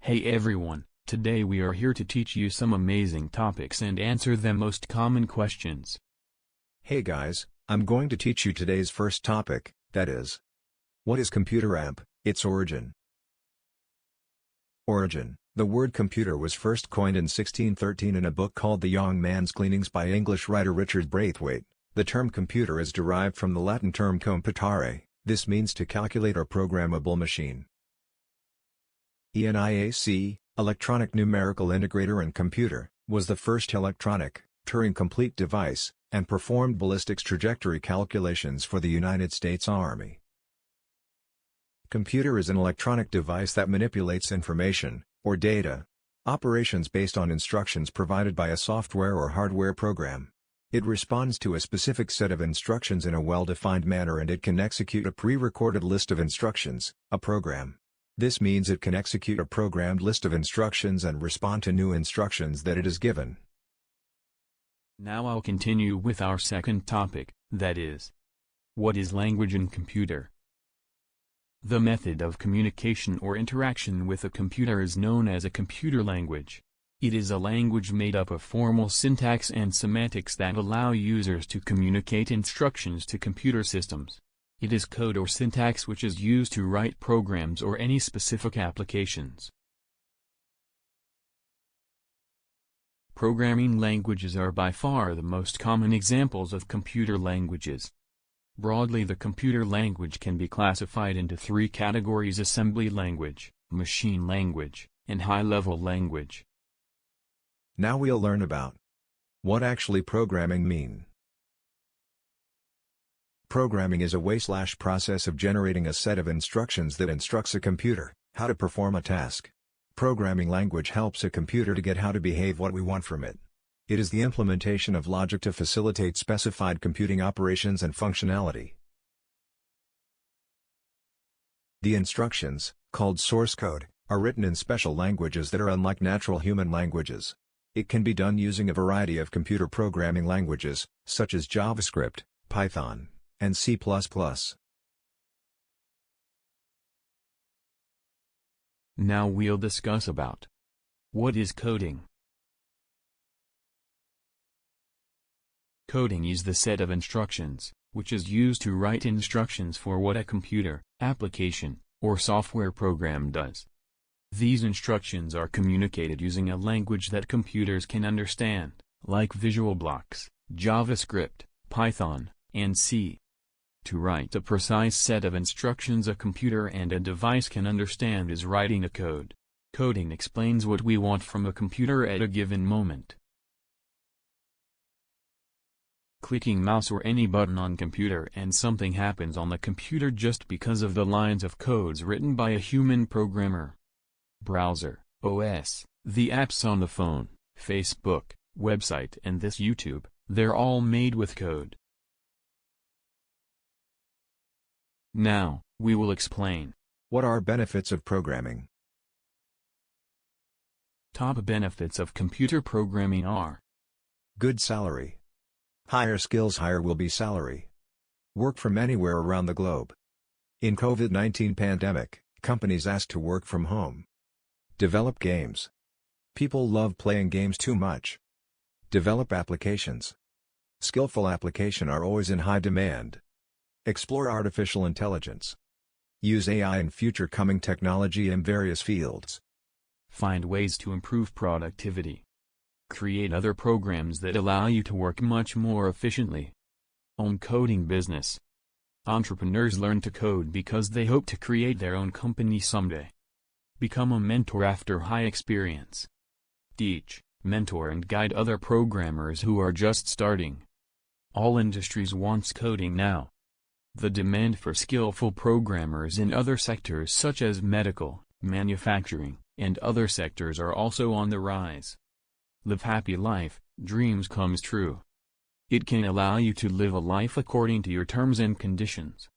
Hey everyone, today we are here to teach you some amazing topics and answer the most common questions. Hey guys, I'm going to teach you today's first topic, that is, what is computer amp, its origin. Origin. The word computer was first coined in 1613 in a book called The Young Man's Gleanings by English writer Richard Braithwaite. The term computer is derived from the Latin term computare, this means to calculate or programmable machine. ENIAC, Electronic Numerical Integrator and Computer, was the first electronic, Turing-complete device, and performed ballistics trajectory calculations for the United States Army. Computer is an electronic device that manipulates information, or data, operations based on instructions provided by a software or hardware program. It responds to a specific set of instructions in a well-defined manner, and it can execute a pre-recorded list of instructions, a program. This means it can execute a programmed list of instructions and respond to new instructions that it is given. Now I'll continue with our second topic, that is, what is language in computer? The method of communication or interaction with a computer is known as a computer language. It is a language made up of formal syntax and semantics that allow users to communicate instructions to computer systems. It is code or syntax which is used to write programs or any specific applications. Programming languages are by far the most common examples of computer languages. Broadly, the computer language can be classified into three categories: assembly language, machine language, and high-level language. Now we'll learn about what actually programming mean. Programming is a way/process of generating a set of instructions that instructs a computer how to perform a task. Programming language helps a computer to get how to behave what we want from it. It is the implementation of logic to facilitate specified computing operations and functionality. The instructions, called source code, are written in special languages that are unlike natural human languages. It can be done using a variety of computer programming languages, such as JavaScript, Python, and C++. Now we'll discuss about what is coding. Coding is the set of instructions, which is used to write instructions for what a computer, application, or software program does. These instructions are communicated using a language that computers can understand, like Visual Blocks, JavaScript, Python, and C. To write a precise set of instructions a computer and a device can understand is writing a code. Coding explains what we want from a computer at a given moment. Clicking mouse or any button on computer and something happens on the computer just because of the lines of codes written by a human programmer. Browser, OS, the apps on the phone, Facebook, website, and this YouTube, they're all made with code. Now, we will explain what are benefits of programming. Top benefits of computer programming are: good salary. Higher skills, higher will be salary. Work from anywhere around the globe. In COVID-19 pandemic, companies asked to work from home. Develop games. People love playing games too much. Develop applications. Skillful application are always in high demand. Explore artificial intelligence. Use AI in future coming technology in various fields. Find ways to improve productivity. Create other programs that allow you to work much more efficiently. Own coding business. Entrepreneurs learn to code because they hope to create their own company someday. Become a mentor after high experience. Teach, mentor and guide other programmers who are just starting. All industries wants coding now. The demand for skillful programmers in other sectors such as medical, manufacturing, and other sectors are also on the rise. Live happy life, dreams comes true. It can allow you to live a life according to your terms and conditions.